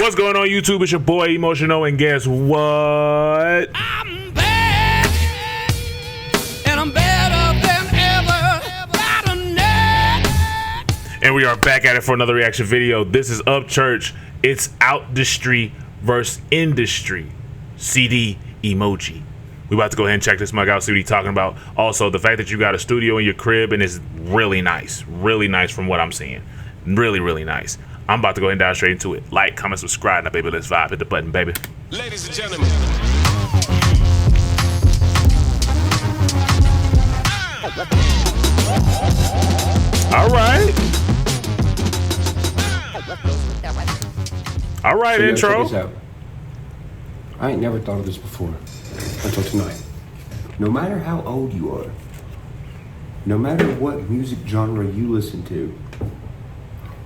What's going on, YouTube? It's your boy Emotional, and guess what? I'm back, and I'm better than ever. Got a net. And we are back at it for another reaction video. This is Upchurch. It's Outdustry versus Industry. CD emoji. We about to go ahead and check this mug out, see what he's talking about. Also, the fact that you got a studio in your crib and it's really nice from what I'm seeing. Really nice. I'm about to go ahead and dive straight into it. Like, comment, subscribe. Now, baby, let's vibe. Hit the button, baby. Ladies and gentlemen. All right, intro. Check this out. I ain't never thought of this before until tonight. No matter how old you are, no matter what music genre you listen to,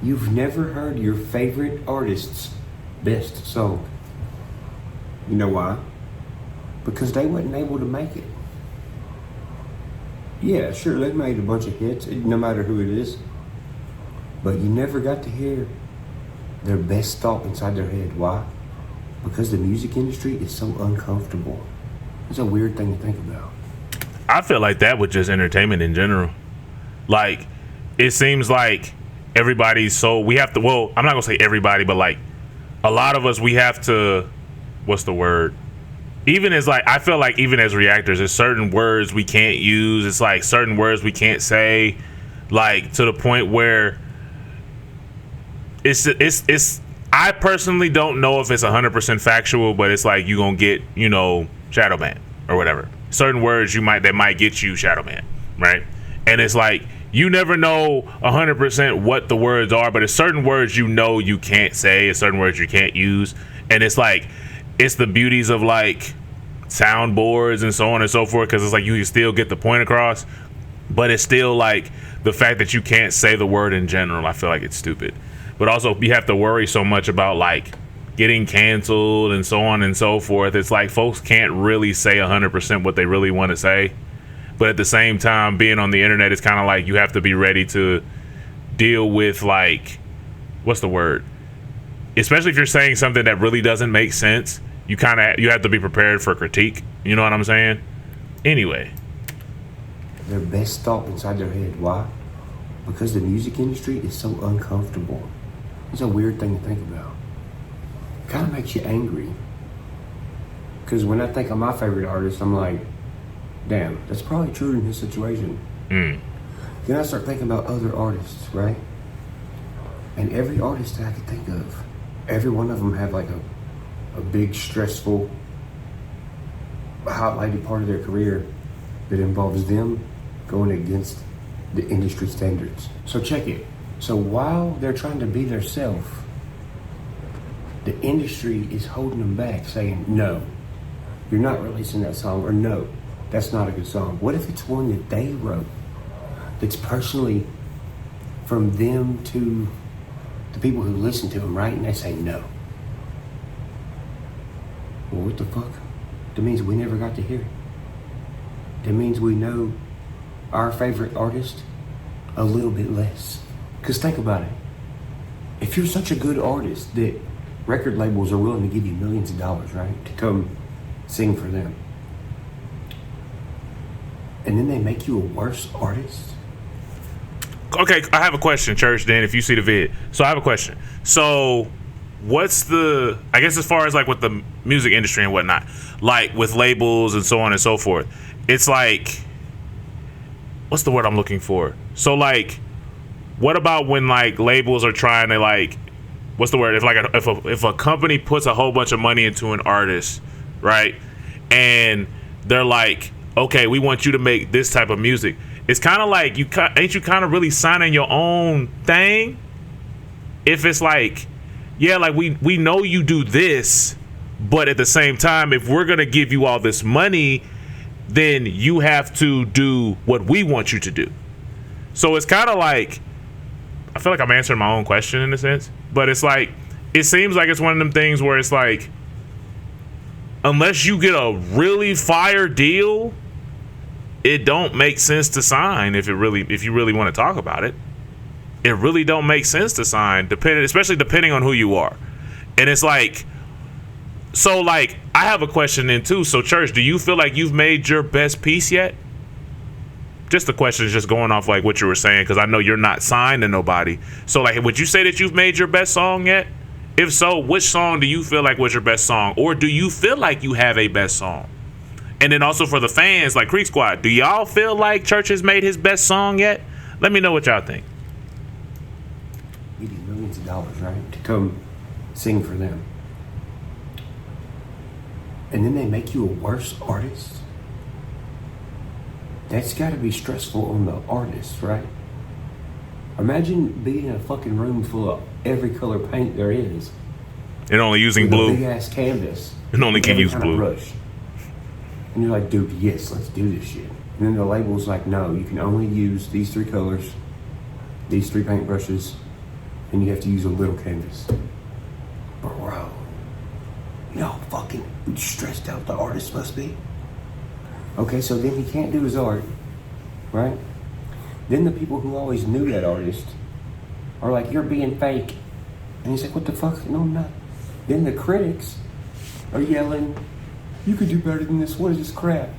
you've never heard your favorite artist's best song. You know why? Because they wasn't able to make it. Yeah, sure, they made a bunch of hits, no matter who it is, but you never got to hear their best thought inside their head. Why? Because the music industry is so uncomfortable. It's a weird thing to think about. I feel like that with just entertainment in general. Like, it seems like everybody's so, we have to, well, I'm not gonna say everybody, but like a lot of us, we have to, what's the word? Even as like, I feel like even as reactors, there's certain words we can't use. It's like certain words we can't say, like to the point where it's I personally don't know if it's 100% factual, but it's like you gonna get, you know, shadow ban or whatever. Certain words that might get you shadow ban, right? And it's like you never know 100% what the words are, but it's certain words you know you can't say, it's certain words you can't use, and it's like it's the beauties of like soundboards and so on and so forth, because it's like you can still get the point across, but it's still like the fact that you can't say the word in general. I feel like it's stupid. But also, you have to worry so much about like getting canceled and so on and so forth. It's like folks can't really say 100% what they really want to say. But at the same time, being on the internet, it's kind of like you have to be ready to deal with like, what's the word? Especially if you're saying something that really doesn't make sense, you have to be prepared for critique. You know what I'm saying? Anyway. Their best thought inside their head. Why? Because the music industry is so uncomfortable. It's a weird thing to think about. It kind of makes you angry. Because when I think of my favorite artist, I'm like, damn, that's probably true in his situation. Then I start thinking about other artists, right? And every artist that I could think of, every one of them have like a big, stressful, highlighted part of their career that involves them going against the industry standards. So check it. So while they're trying to be their self, the industry is holding them back, saying, no, you're not releasing that song, or no, that's not a good song. What if it's one that they wrote, that's personally from them to the people who listen to them, right? And they say no. Well, what the fuck? That means we never got to hear it. That means we know our favorite artist a little bit less. Because think about it. If you're such a good artist that record labels are willing to give you millions of dollars, right, to come sing for them, and then they make you a worse artist. Okay, I have a question, Church, then, if you see the vid. So I have a question. So what's the, I guess as far as like with the music industry and whatnot, like with labels and so on and so forth, it's like, what's the word I'm looking for? So like, what about when like labels are trying to like, what's the word? If like if a company puts a whole bunch of money into an artist, right? And they're like, okay, we want you to make this type of music. It's kind of like ain't you kind of really signing your own thing? If it's like, yeah, like we know you do this, but at the same time, if we're gonna give you all this money, then you have to do what we want you to do. So it's kind of like, I feel like I'm answering my own question in a sense, but it's like, it seems like it's one of them things where it's like, unless you get a really fire deal, it don't make sense to sign. If you really want to talk about it, it really don't make sense to sign, especially depending on who you are. And it's like, so like, I have a question then too. So Church, do you feel like you've made your best piece yet? Just the question is just going off like what you were saying, because I know you're not signed to nobody. So like, would you say that you've made your best song yet? If so, which song do you feel like was your best song? Or do you feel like you have a best song? And then also for the fans, like Creek Squad, do y'all feel like Church has made his best song yet? Let me know what y'all think. You need millions of dollars, right, to come sing for them. And then they make you a worse artist? That's got to be stressful on the artist, right? Imagine being in a fucking room full of every color paint there is. And only using with blue. A big ass canvas. And only can use blue. Brush. And you're like, dude, yes, let's do this shit. And then the label's like, no, you can only use these 3 colors, these 3 paintbrushes, and you have to use a little canvas. Bro, you know how fucking stressed out the artist must be? Okay, so then he can't do his art, right? Then the people who always knew that artist are like, you're being fake. And he's like, what the fuck? No, I'm not. Then the critics are yelling, you could do better than this. What is this crap?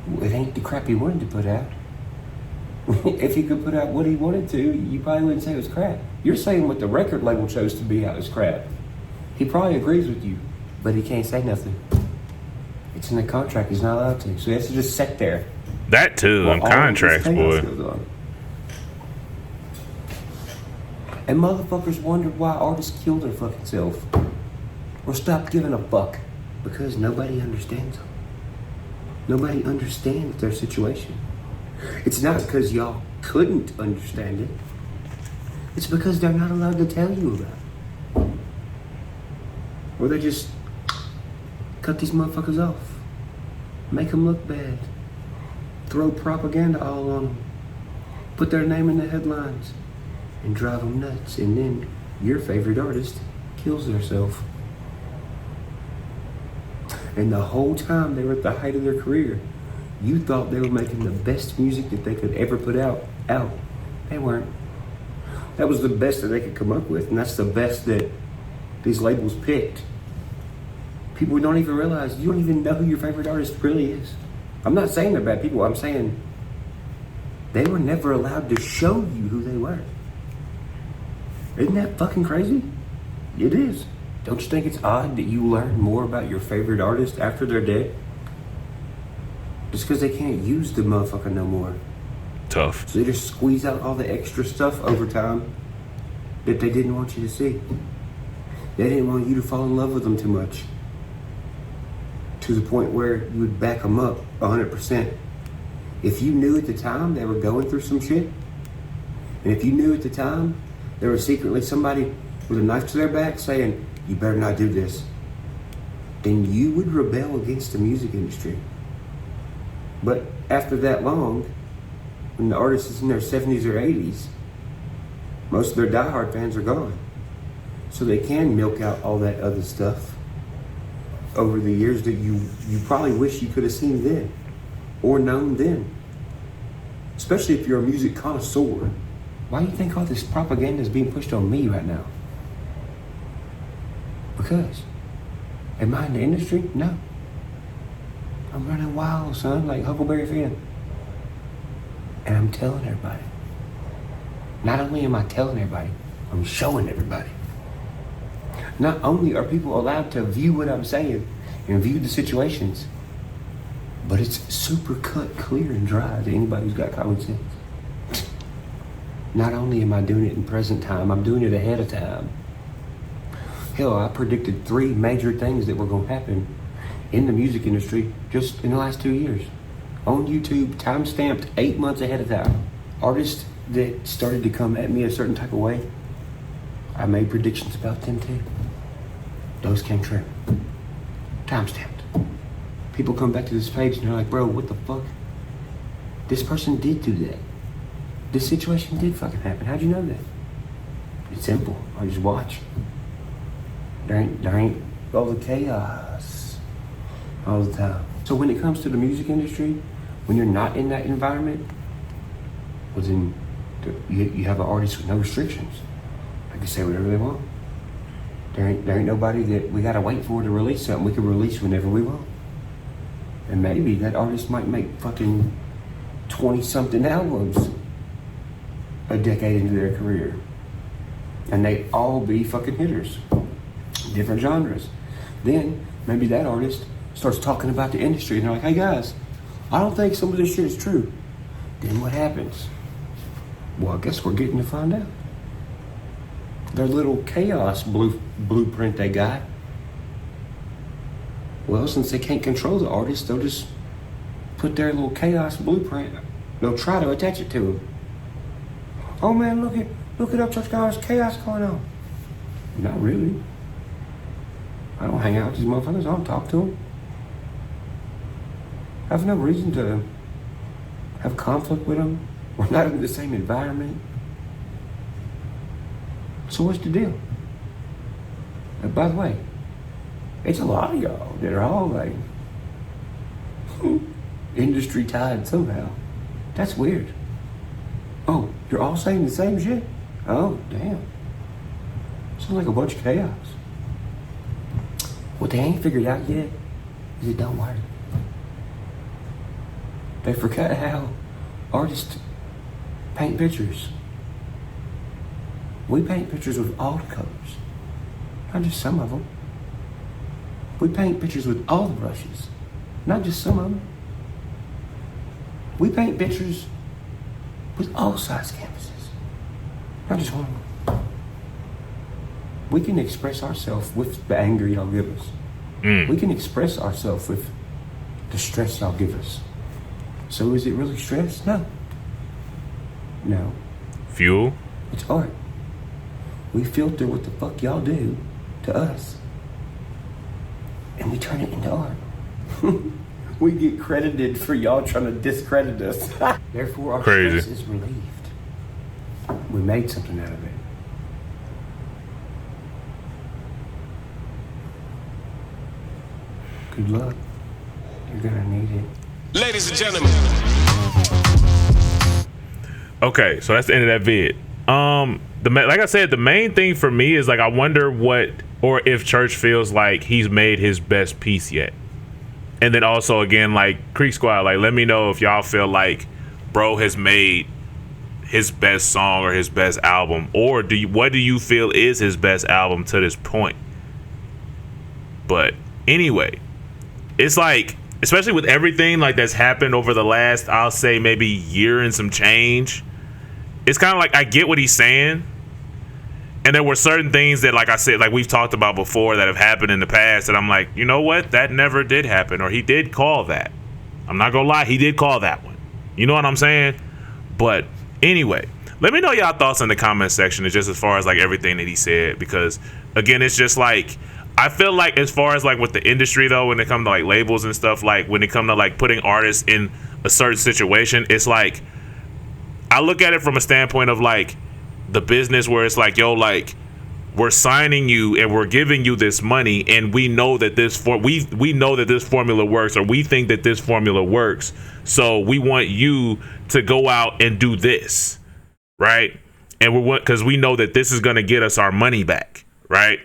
Well, it ain't the crap he wanted to put out. If he could put out what he wanted to, you probably wouldn't say it was crap. You're saying what the record label chose to be out is crap. He probably agrees with you, but he can't say nothing. It's in the contract. He's not allowed to. So he has to just sit there. That too, on contracts, boy. And motherfuckers wonder why artists kill their fucking self. Or stop giving a fuck. Because nobody understands them. Nobody understands their situation. It's not because y'all couldn't understand it. It's because they're not allowed to tell you about it. Or they just cut these motherfuckers off. Make them look bad. Throw propaganda all on them. Put their name in the headlines. And drive them nuts. And then your favorite artist kills herself. And the whole time they were at the height of their career, you thought they were making the best music that they could ever put out. They weren't. That was the best that they could come up with. And that's the best that these labels picked. People don't even realize, you don't even know who your favorite artist really is. I'm not saying they're bad people. I'm saying they were never allowed to show you who they were. Isn't that fucking crazy? It is. Don't you think it's odd that you learn more about your favorite artist after they're dead? Just because they can't use the motherfucker no more. Tough. So they just squeeze out all the extra stuff over time that they didn't want you to see. They didn't want you to fall in love with them too much. To the point where you would back them up 100%. If you knew at the time they were going through some shit, and if you knew at the time there was secretly somebody with a knife to their back saying, you better not do this, then you would rebel against the music industry. But after that long, when the artist is in their 70s or 80s, most of their diehard fans are gone. So they can milk out all that other stuff over the years that you probably wish you could have seen then or known then. Especially if you're a music connoisseur. Why do you think all this propaganda is being pushed on me right now? Because am I in the industry? No. I'm running wild, son, like Huckleberry Finn. And I'm telling everybody. Not only am I telling everybody, I'm showing everybody. Not only are people allowed to view what I'm saying and view the situations, but it's super cut, clear, and dry to anybody who's got common sense. Not only am I doing it in present time, I'm doing it ahead of time. Hell, I predicted 3 major things that were going to happen in the music industry just in the last 2 years. On YouTube, time-stamped 8 months ahead of time. Artists that started to come at me a certain type of way, I made predictions about them too. Those came true. Time-stamped. People come back to this page and they're like, bro, what the fuck? This person did do that. This situation did fucking happen. How'd you know that? It's simple. I just watch. There ain't all the chaos all the time. So when it comes to the music industry, when you're not in that environment, well then you have an artist with no restrictions. They can say whatever they want. There ain't nobody that we gotta wait for to release something. We can release whenever we want. And maybe that artist might make fucking 20-something albums a decade into their career. And they all be fucking hitters. Different genres. Then maybe that artist starts talking about the industry and they're like, hey guys, I don't think some of this shit is true. Then what happens? Well, I guess we're getting to find out. Their little chaos blueprint they got. Well, since they can't control the artist, they'll just put their little chaos blueprint. They'll try to attach it to them. Oh man, look at Upchurch guys, chaos going on. Not really. I don't hang out with these motherfuckers. I don't talk to them. I have no reason to have conflict with them. We're not in the same environment. So what's the deal? And by the way, it's a lot of y'all that are all like industry tied somehow. That's weird. Oh, you're all saying the same shit? Oh, damn. Sounds like a bunch of chaos. What they ain't figured out yet is it don't work. They forgot how artists paint pictures. We paint pictures with all the colors, not just some of them. We paint pictures with all the brushes, not just some of them. We paint pictures with all size canvases, not just one of them. We can express ourselves with the anger y'all give us. We can express ourselves with the stress y'all give us. So is it really stress? No. No. Fuel? It's art. We filter what the fuck y'all do to us. And we turn it into art. We get credited for y'all trying to discredit us. Therefore, our stress is relieved. We made something out of it. Good luck. You're gonna need it. Ladies and gentlemen. Okay, so that's the end of that vid. Like I said, the main thing for me is like I wonder what or if Church feels like he's made his best piece yet. And then also again, like Creek Squad, like let me know if y'all feel like bro has made his best song or his best album, or what do you feel is his best album to this point? But anyway, it's like, especially with everything like that's happened over the last, I'll say maybe year and some change, it's kind of like I get what he's saying. And there were certain things that, like I said, like we've talked about before that have happened in the past that I'm like, you know what? That never did happen. Or he did call that. I'm not going to lie. He did call that one. You know what I'm saying? But anyway, let me know y'all thoughts in the comment section, just as far as like everything that he said. Because again, it's just like, I feel like as far as like with the industry though, when it comes to like labels and stuff, like when it comes to like putting artists in a certain situation, it's like, I look at it from a standpoint of like the business where it's like, yo, like we're signing you and we're giving you this money and we know that we know that this formula works, or we think that this formula works, so we want you to go out and do this, right? And because we know that this is going to get us our money back, right?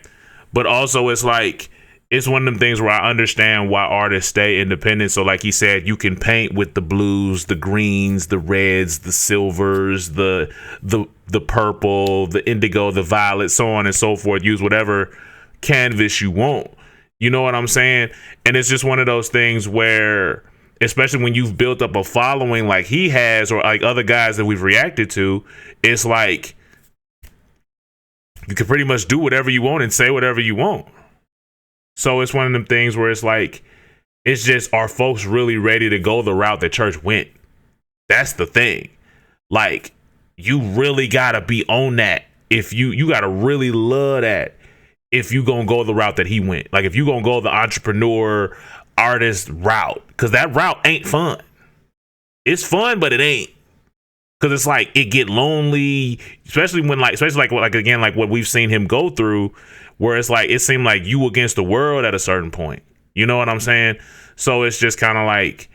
But also it's like, it's one of them things where I understand why artists stay independent. So like he said, you can paint with the blues, the greens, the reds, the silvers, the purple, the indigo, the violet, so on and so forth. Use whatever canvas you want. You know what I'm saying? And it's just one of those things where, especially when you've built up a following like he has, or like other guys that we've reacted to, it's like you can pretty much do whatever you want and say whatever you want. So it's one of them things where it's like, it's just, are folks really ready to go the route that Church went? That's the thing. Like, you really gotta be on that. If you gotta really love that if you gonna go the route that he went. Like if you gonna go the entrepreneur artist route, because that route ain't fun. It's fun, but it ain't. Because it's like, it get lonely, especially like again, like what we've seen him go through, where it's like, it seemed like you against the world at a certain point. You know what I'm saying? So it's just kind of like,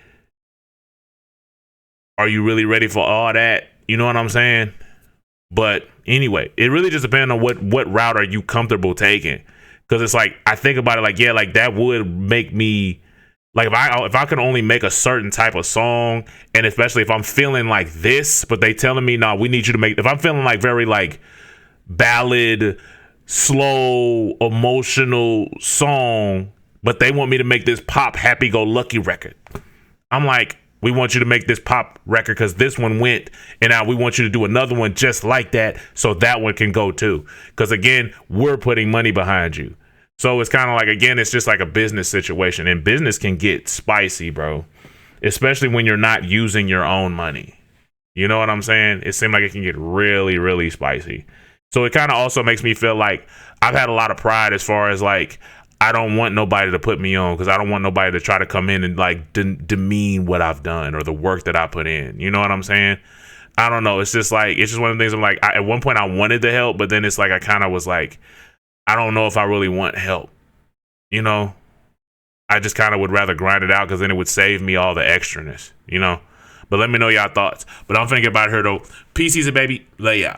are you really ready for all that? You know what I'm saying? But anyway, it really just depends on what route are you comfortable taking. Because it's like, I think about it like, yeah, like that would make me, like if I can only make a certain type of song, and especially if I'm feeling like this, but they telling me, no, we need you to make, if I'm feeling like very like ballad, slow, emotional song, but they want me to make this pop happy-go-lucky record. I'm like, we want you to make this pop record because this one went, and now we want you to do another one just like that so that one can go too. Because again, we're putting money behind you. So it's kind of like, again, it's just like a business situation, and business can get spicy, bro, especially when you're not using your own money. You know what I'm saying? It seems like it can get really, really spicy. So it kind of also makes me feel like I've had a lot of pride as far as like, I don't want nobody to put me on because I don't want nobody to try to come in and like demean what I've done or the work that I put in. You know what I'm saying? I don't know. It's just like, it's just one of the things I'm like, at one point I wanted the help, but then it's like, I kind of was like, I don't know if I really want help. You know, I just kind of would rather grind it out because then it would save me all the extraness, you know? But let me know y'all thoughts. But I'm finna get about here though. PC's a baby. Lay out.